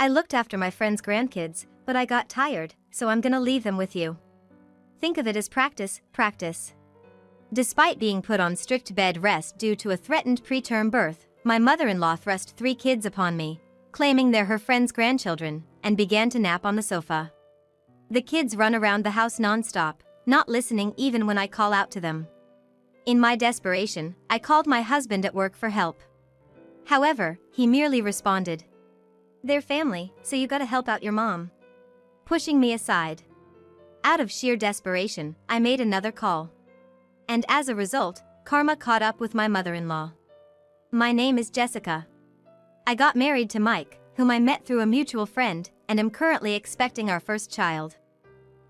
I looked after my friend's grandkids, but I got tired, so I'm gonna leave them with you. Think of it as practice, practice. Despite being put on strict bed rest due to a threatened preterm birth, my mother-in-law thrust 3 kids upon me, claiming they're her friend's grandchildren, and began to nap on the sofa. The kids run around the house non-stop, not listening even when I call out to them. In my desperation, I called my husband at work for help. However, he merely responded, "They're family, so you gotta help out your mom," pushing me aside. Out of sheer desperation, I made another call. And as a result, karma caught up with my mother-in-law. My name is Jessica. I got married to Mike, whom I met through a mutual friend, and am currently expecting our first child.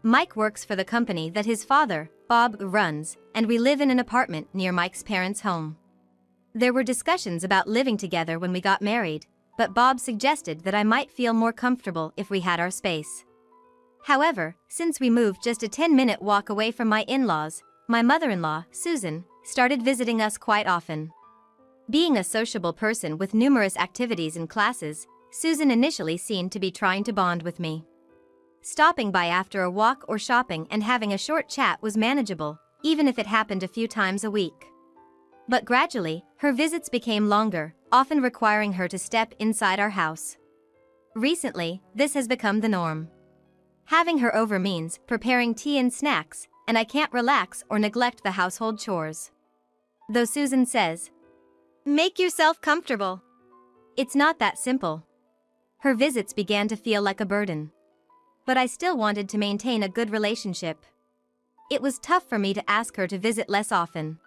Mike works for the company that his father, Bob, runs, and we live in an apartment near Mike's parents' home. There were discussions about living together when we got married, but Bob suggested that I might feel more comfortable if we had our space. However, since we moved just a 10-minute walk away from my in-laws, my mother-in-law, Susan, started visiting us quite often. Being a sociable person with numerous activities and classes, Susan initially seemed to be trying to bond with me. Stopping by after a walk or shopping and having a short chat was manageable, even if it happened a few times a week. But gradually, her visits became longer, often requiring her to step inside our house. Recently, this has become the norm. Having her over means preparing tea and snacks, and I can't relax or neglect the household chores. Though Susan says, "Make yourself comfortable," it's not that simple. Her visits began to feel like a burden. But I still wanted to maintain a good relationship. It was tough for me to ask her to visit less often.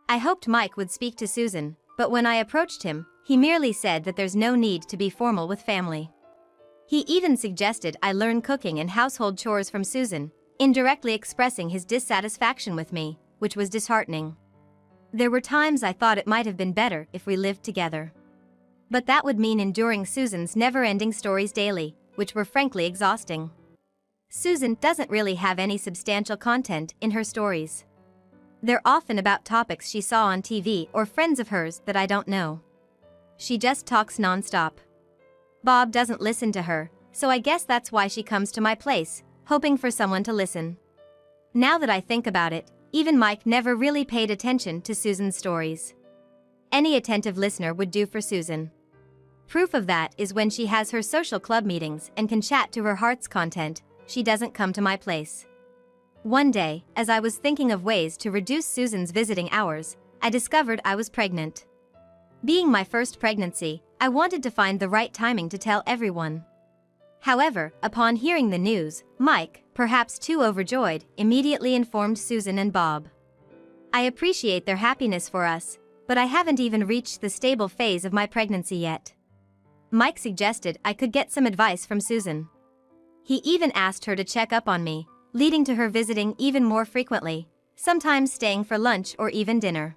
I hoped Mike would speak to Susan, but when I approached him, he merely said that there's no need to be formal with family. He even suggested I learn cooking and household chores from Susan, indirectly expressing his dissatisfaction with me, which was disheartening. There were times I thought it might have been better if we lived together. But that would mean enduring Susan's never-ending stories daily, which were frankly exhausting. Susan doesn't really have any substantial content in her stories. They're often about topics she saw on TV or friends of hers that I don't know. She just talks non-stop. Bob doesn't listen to her, so I guess that's why she comes to my place, hoping for someone to listen. Now that I think about it, even Mike never really paid attention to Susan's stories. Any attentive listener would do for Susan. Proof of that is when she has her social club meetings and can chat to her heart's content, she doesn't come to my place. One day, as I was thinking of ways to reduce Susan's visiting hours, I discovered I was pregnant. Being my first pregnancy, I wanted to find the right timing to tell everyone. However, upon hearing the news, Mike, perhaps too overjoyed, immediately informed Susan and Bob. I appreciate their happiness for us, but I haven't even reached the stable phase of my pregnancy yet. Mike suggested I could get some advice from Susan. He even asked her to check up on me, leading to her visiting even more frequently, sometimes staying for lunch or even dinner.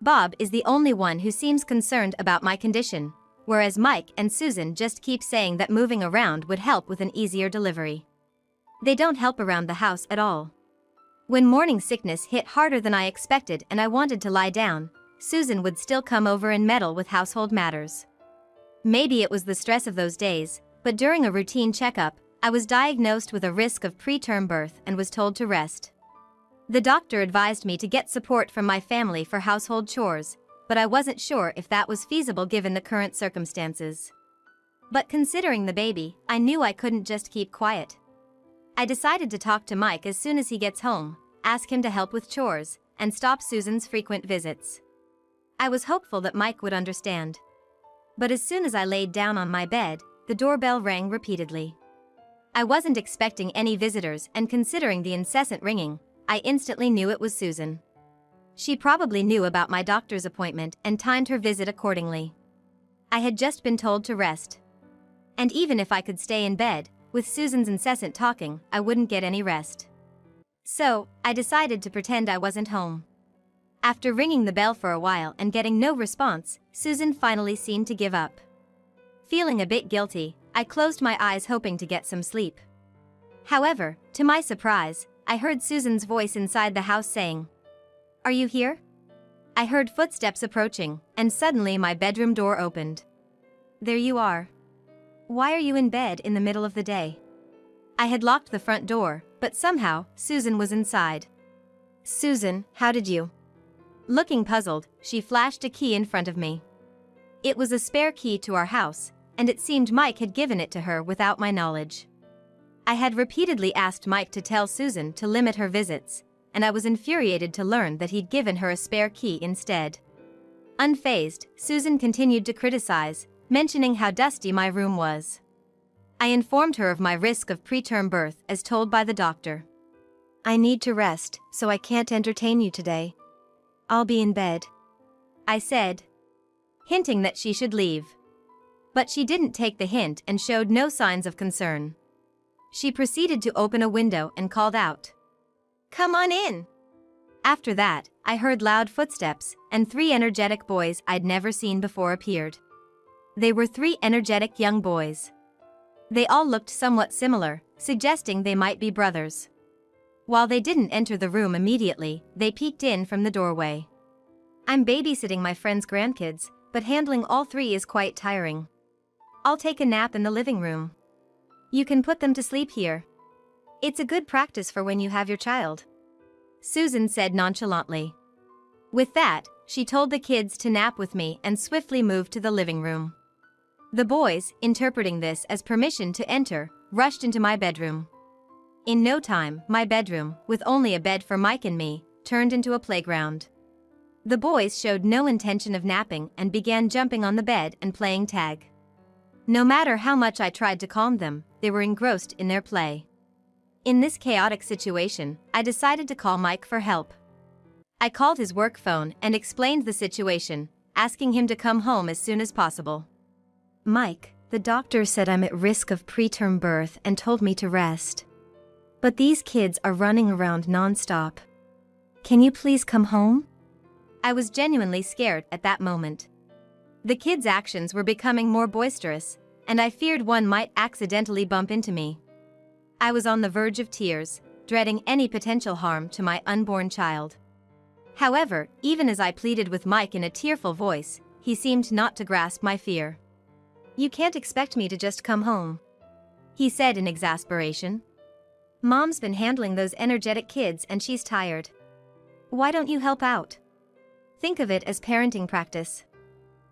Bob is the only one who seems concerned about my condition, whereas Mike and Susan just keep saying that moving around would help with an easier delivery. They don't help around the house at all. When morning sickness hit harder than I expected and I wanted to lie down, Susan would still come over and meddle with household matters. Maybe it was the stress of those days, but during a routine checkup, I was diagnosed with a risk of preterm birth and was told to rest. The doctor advised me to get support from my family for household chores, but I wasn't sure if that was feasible given the current circumstances. But considering the baby, I knew I couldn't just keep quiet. I decided to talk to Mike as soon as he gets home, ask him to help with chores, and stop Susan's frequent visits. I was hopeful that Mike would understand. But as soon as I laid down on my bed, the doorbell rang repeatedly. I wasn't expecting any visitors, and considering the incessant ringing, I instantly knew it was Susan. She probably knew about my doctor's appointment and timed her visit accordingly. I had just been told to rest. And even if I could stay in bed, with Susan's incessant talking, I wouldn't get any rest. So, I decided to pretend I wasn't home. After ringing the bell for a while and getting no response, Susan finally seemed to give up. Feeling a bit guilty, I closed my eyes hoping to get some sleep. However, to my surprise, I heard Susan's voice inside the house saying, "Are you here?" I heard footsteps approaching, and suddenly my bedroom door opened. "There you are." Why are you in bed in the middle of the day? I had locked the front door, but somehow, Susan was inside. Susan, how did you? Looking puzzled, she flashed a key in front of me. It was a spare key to our house, and it seemed Mike had given it to her without my knowledge. I had repeatedly asked Mike to tell Susan to limit her visits, and I was infuriated to learn that he'd given her a spare key instead. Unfazed, Susan continued to criticize, mentioning how dusty my room was. I informed her of my risk of preterm birth as told by the doctor. I need to rest, so I can't entertain you today. I'll be in bed, I said, hinting that she should leave. But she didn't take the hint and showed no signs of concern. She proceeded to open a window and called out, "Come on in." After that, I heard loud footsteps, and 3 energetic boys I'd never seen before appeared. They were 3 energetic young boys. They all looked somewhat similar, suggesting they might be brothers. While they didn't enter the room immediately, they peeked in from the doorway. I'm babysitting my friend's grandkids, but handling all 3 is quite tiring. I'll take a nap in the living room. You can put them to sleep here. It's a good practice for when you have your child, Susan said nonchalantly. With that, she told the kids to nap with me and swiftly moved to the living room. The boys, interpreting this as permission to enter, rushed into my bedroom. In no time, my bedroom, with only a bed for Mike and me, turned into a playground. The boys showed no intention of napping and began jumping on the bed and playing tag. No matter how much I tried to calm them, they were engrossed in their play. In this chaotic situation, I decided to call Mike for help. I called his work phone and explained the situation, asking him to come home as soon as possible. Mike, the doctor said I'm at risk of preterm birth and told me to rest. But these kids are running around non-stop. Can you please come home? I was genuinely scared at that moment. The kids' actions were becoming more boisterous, and I feared one might accidentally bump into me. I was on the verge of tears, dreading any potential harm to my unborn child. However, even as I pleaded with Mike in a tearful voice, he seemed not to grasp my fear. You can't expect me to just come home, he said in exasperation. Mom's been handling those energetic kids and she's tired. Why don't you help out? Think of it as parenting practice.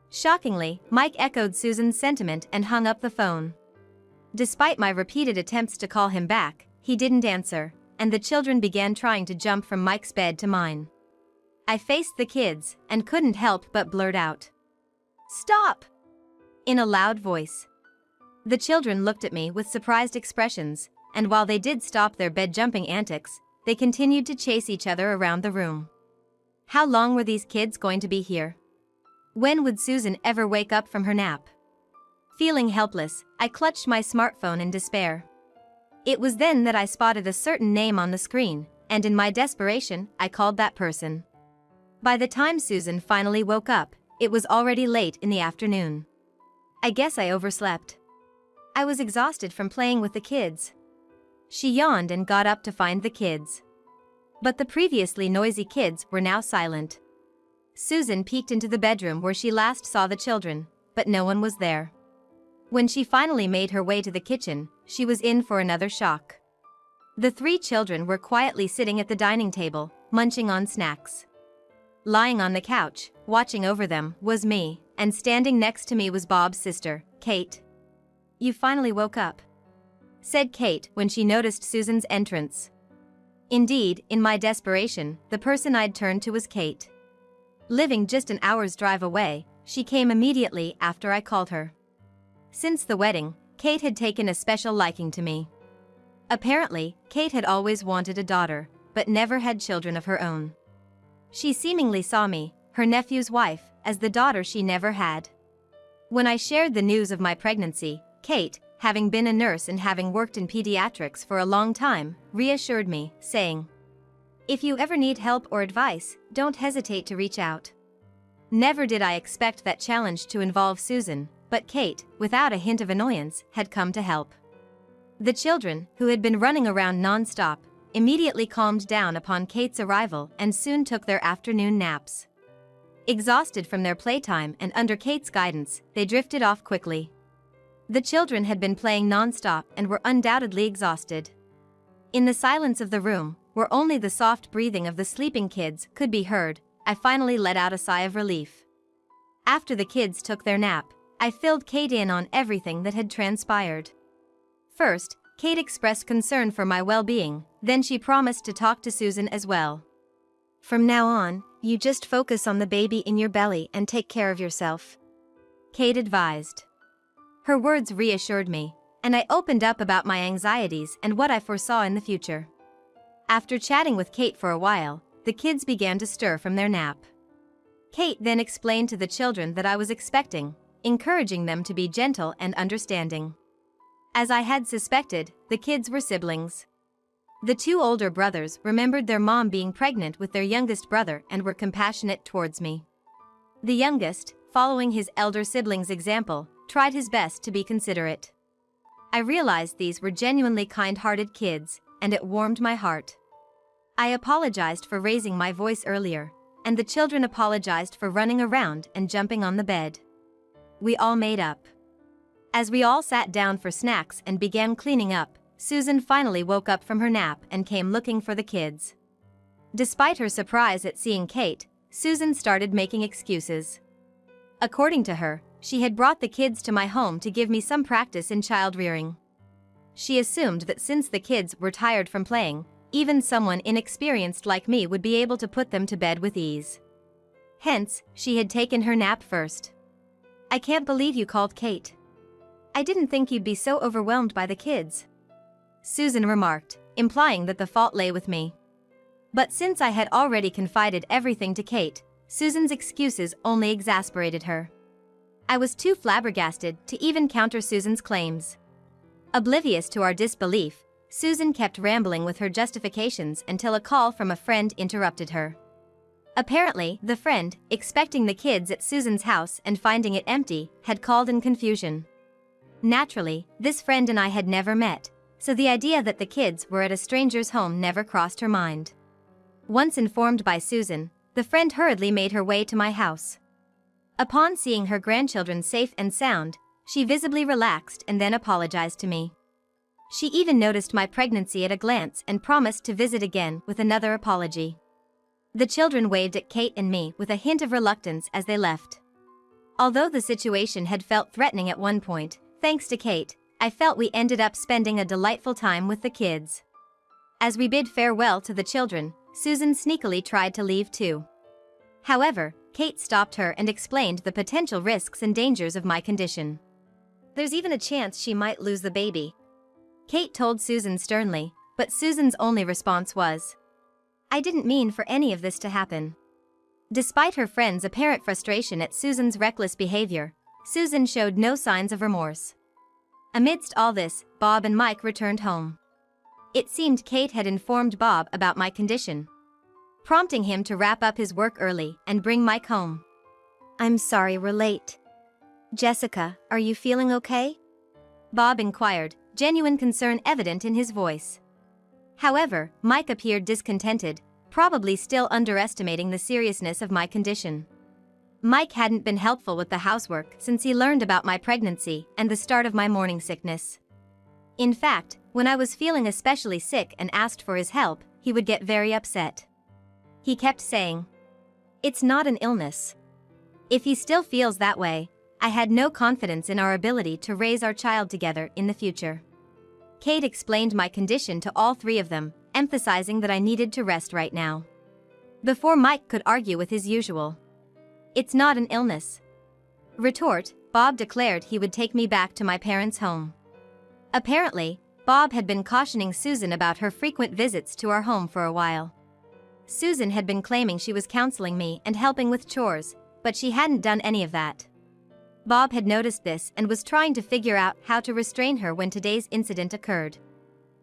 Shockingly, Mike echoed Susan's sentiment and hung up the phone. Despite my repeated attempts to call him back, he didn't answer, and the children began trying to jump from Mike's bed to mine. I faced the kids and couldn't help but blurt out, "Stop!" in a loud voice. The children looked at me with surprised expressions, and while they did stop their bed-jumping antics, they continued to chase each other around the room. How long were these kids going to be here? When would Susan ever wake up from her nap? Feeling helpless, I clutched my smartphone in despair. It was then that I spotted a certain name on the screen, and in my desperation, I called that person. By the time Susan finally woke up, it was already late in the afternoon. I guess I overslept. I was exhausted from playing with the kids. She yawned and got up to find the kids. But the previously noisy kids were now silent. Susan peeked into the bedroom where she last saw the children, but no one was there. When she finally made her way to the kitchen, she was in for another shock. The 3 children were quietly sitting at the dining table, munching on snacks. Lying on the couch, watching over them, was me, and standing next to me was Bob's sister, Kate. You finally woke up, said Kate when she noticed Susan's entrance. Indeed, in my desperation, the person I'd turned to was Kate. Living just an hour's drive away, she came immediately after I called her. Since the wedding, Kate had taken a special liking to me. Apparently, Kate had always wanted a daughter, but never had children of her own. She seemingly saw me, her nephew's wife, as the daughter she never had. When I shared the news of my pregnancy, Kate, having been a nurse and having worked in pediatrics for a long time, reassured me, saying, "If you ever need help or advice, don't hesitate to reach out." Never did I expect that challenge to involve Susan, but Kate, without a hint of annoyance, had come to help. The children, who had been running around non-stop, immediately calmed down upon Kate's arrival and soon took their afternoon naps. Exhausted from their playtime and under Kate's guidance, they drifted off quickly. The children had been playing non-stop and were undoubtedly exhausted. In the silence of the room, where only the soft breathing of the sleeping kids could be heard, I finally let out a sigh of relief. After the kids took their nap, I filled Kate in on everything that had transpired. First, Kate expressed concern for my well-being, then she promised to talk to Susan as well. "From now on, you just focus on the baby in your belly and take care of yourself," Kate advised. Her words reassured me, and I opened up about my anxieties and what I foresaw in the future. After chatting with Kate for a while, the kids began to stir from their nap. Kate then explained to the children that I was expecting, encouraging them to be gentle and understanding. As I had suspected, the kids were siblings. The two older brothers remembered their mom being pregnant with their youngest brother and were compassionate towards me. The youngest, following his elder sibling's example, tried his best to be considerate. I realized these were genuinely kind-hearted kids, and it warmed my heart. I apologized for raising my voice earlier, and the children apologized for running around and jumping on the bed. We all made up. As we all sat down for snacks and began cleaning up, Susan finally woke up from her nap and came looking for the kids. Despite her surprise at seeing Kate, Susan started making excuses. According to her, she had brought the kids to my home to give me some practice in child-rearing. She assumed that since the kids were tired from playing, even someone inexperienced like me would be able to put them to bed with ease. Hence, she had taken her nap first. "I can't believe you called Kate. I didn't think you'd be so overwhelmed by the kids," Susan remarked, implying that the fault lay with me. But since I had already confided everything to Kate, Susan's excuses only exasperated her. I was too flabbergasted to even counter Susan's claims. Oblivious to our disbelief, Susan kept rambling with her justifications until a call from a friend interrupted her. Apparently, the friend, expecting the kids at Susan's house and finding it empty, had called in confusion. Naturally, this friend and I had never met, so the idea that the kids were at a stranger's home never crossed her mind. Once informed by Susan, the friend hurriedly made her way to my house. Upon seeing her grandchildren safe and sound, she visibly relaxed and then apologized to me. She even noticed my pregnancy at a glance and promised to visit again with another apology. The children waved at Kate and me with a hint of reluctance as they left. Although the situation had felt threatening at one point, thanks to Kate, I felt we ended up spending a delightful time with the kids. As we bid farewell to the children, Susan sneakily tried to leave too. However, Kate stopped her and explained the potential risks and dangers of my condition. "There's even a chance she might lose the baby," Kate told Susan sternly, but Susan's only response was, "I didn't mean for any of this to happen." Despite her friend's apparent frustration at Susan's reckless behavior, Susan showed no signs of remorse. Amidst all this, Bob and Mike returned home. It seemed Kate had informed Bob about my condition, prompting him to wrap up his work early and bring Mike home. "I'm sorry we're late. Jessica, are you feeling okay?" Bob inquired, genuine concern evident in his voice. However, Mike appeared discontented, probably still underestimating the seriousness of my condition. Mike hadn't been helpful with the housework since he learned about my pregnancy and the start of my morning sickness. In fact, when I was feeling especially sick and asked for his help, he would get very upset. He kept saying, "It's not an illness." If he still feels that way, I had no confidence in our ability to raise our child together in the future. Kate explained my condition to all three of them, emphasizing that I needed to rest right now. Before Mike could argue with his usual, "It's not an illness" retort, Bob declared he would take me back to my parents' home. Apparently, Bob had been cautioning Susan about her frequent visits to our home for a while. Susan had been claiming she was counseling me and helping with chores, but she hadn't done any of that. Bob had noticed this and was trying to figure out how to restrain her when today's incident occurred.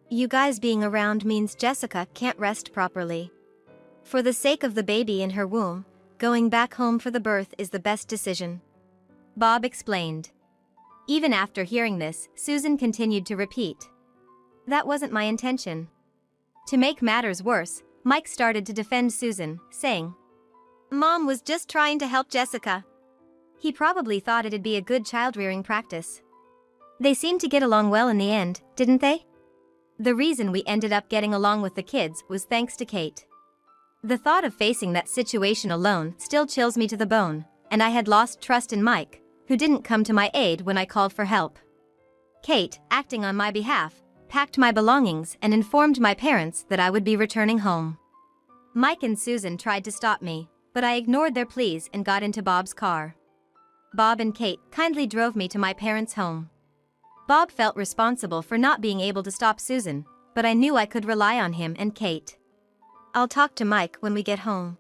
"You guys being around means Jessica can't rest properly. For the sake of the baby in her womb, going back home for the birth is the best decision," Bob explained. Even after hearing this, Susan continued to repeat, "That wasn't my intention." To make matters worse, Mike started to defend Susan, saying, "Mom was just trying to help Jessica. He probably thought it'd be a good child-rearing practice." They seemed to get along well in the end, didn't they? The reason we ended up getting along with the kids was thanks to Kate. The thought of facing that situation alone still chills me to the bone, and I had lost trust in Mike, who didn't come to my aid when I called for help. Kate, acting on my behalf, packed my belongings and informed my parents that I would be returning home. Mike and Susan tried to stop me, but I ignored their pleas and got into Bob's car. Bob and Kate kindly drove me to my parents' home. Bob felt responsible for not being able to stop Susan, but I knew I could rely on him and Kate. I'll talk to Mike when we get home.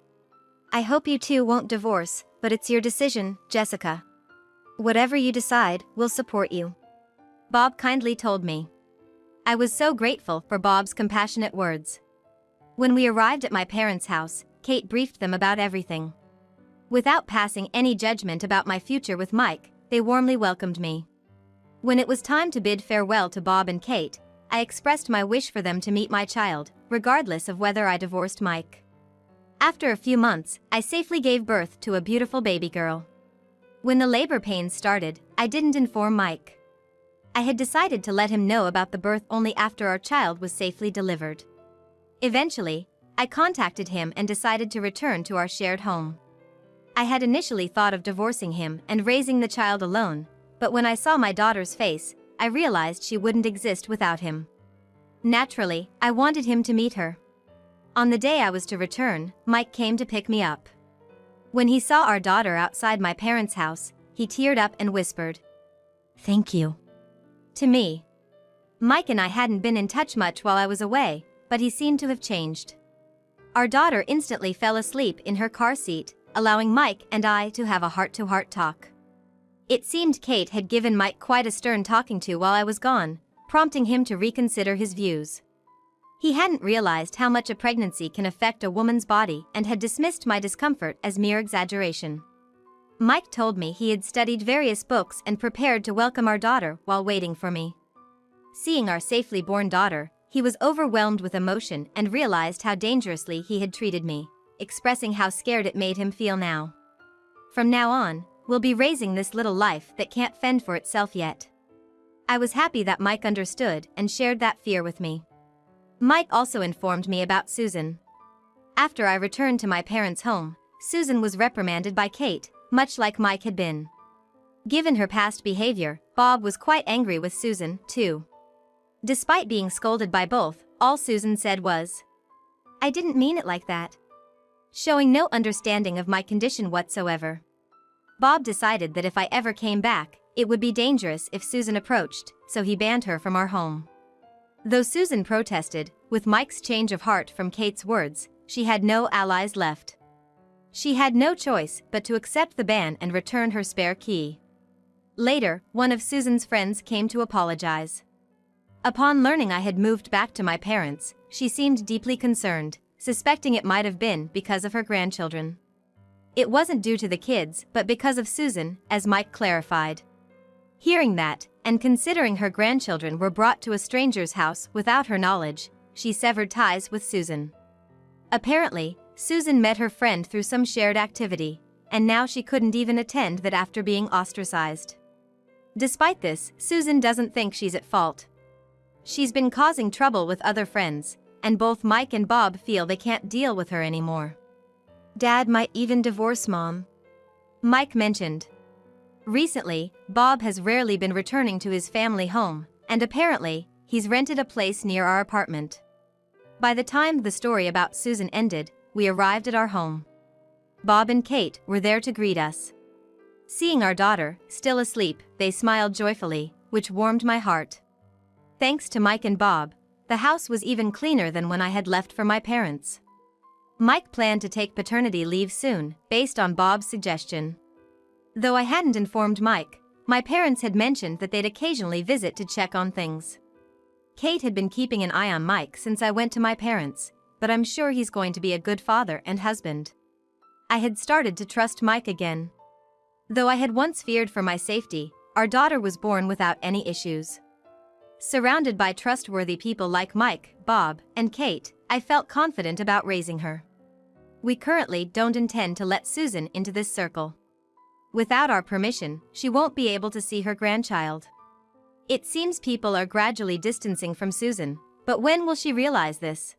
I hope you two won't divorce, but it's your decision, Jessica. Whatever you decide, we'll support you. Bob kindly told me. I was so grateful for Bob's compassionate words. When we arrived at my parents' house, Kate briefed them about everything. Without passing any judgment about my future with Mike, they warmly welcomed me. When it was time to bid farewell to Bob and Kate, I expressed my wish for them to meet my child, regardless of whether I divorced Mike. After a few months, I safely gave birth to a beautiful baby girl. When the labor pains started, I didn't inform Mike. I had decided to let him know about the birth only after our child was safely delivered. Eventually, I contacted him and decided to return to our shared home. I had initially thought of divorcing him and raising the child alone, but when I saw my daughter's face, I realized she wouldn't exist without him. Naturally, I wanted him to meet her. On the day I was to return, Mike came to pick me up. When he saw our daughter outside my parents' house, he teared up and whispered, "Thank you." To me. Mike and I hadn't been in touch much while I was away, but he seemed to have changed. Our daughter instantly fell asleep in her car seat, allowing Mike and I to have a heart-to-heart talk. It seemed Kate had given Mike quite a stern talking to while I was gone, prompting him to reconsider his views. He hadn't realized how much a pregnancy can affect a woman's body and had dismissed my discomfort as mere exaggeration. Mike told me he had studied various books and prepared to welcome our daughter while waiting for me. Seeing our safely born daughter, he was overwhelmed with emotion and realized how dangerously he had treated me, expressing how scared it made him feel now. From now on, we'll be raising this little life that can't fend for itself yet. I was happy that Mike understood and shared that fear with me. Mike also informed me about Susan. After I returned to my parents' home, Susan was reprimanded by Kate, much like Mike had been. Given her past behavior, Bob was quite angry with Susan, too. Despite being scolded by both, all Susan said was, "I didn't mean it like that," showing no understanding of my condition whatsoever. Bob decided that if I ever came back, it would be dangerous if Susan approached, so he banned her from our home. Though Susan protested, with Mike's change of heart from Kate's words, she had no allies left. She had no choice but to accept the ban and return her spare key. Later, one of Susan's friends came to apologize. Upon learning I had moved back to my parents, she seemed deeply concerned, suspecting it might have been because of her grandchildren. It wasn't due to the kids, but because of Susan, as Mike clarified. Hearing that, and considering her grandchildren were brought to a stranger's house without her knowledge, she severed ties with Susan. Apparently, Susan met her friend through some shared activity, and now she couldn't even attend that after being ostracized. Despite this, Susan doesn't think she's at fault. She's been causing trouble with other friends, and both Mike and Bob feel they can't deal with her anymore. Dad might even divorce Mom, Mike mentioned. Recently, Bob has rarely been returning to his family home, and apparently, he's rented a place near our apartment. By the time the story about Susan ended, we arrived at our home. Bob and Kate were there to greet us. Seeing our daughter, still asleep, they smiled joyfully, which warmed my heart. Thanks to Mike and Bob, the house was even cleaner than when I had left for my parents. Mike planned to take paternity leave soon, based on Bob's suggestion. Though I hadn't informed Mike, my parents had mentioned that they'd occasionally visit to check on things. Kate had been keeping an eye on Mike since I went to my parents, but I'm sure he's going to be a good father and husband. I had started to trust Mike again. Though I had once feared for my safety, our daughter was born without any issues. Surrounded by trustworthy people like Mike, Bob, and Kate, I felt confident about raising her. We currently don't intend to let Susan into this circle. Without our permission, she won't be able to see her grandchild. It seems people are gradually distancing from Susan. But when will she realize this?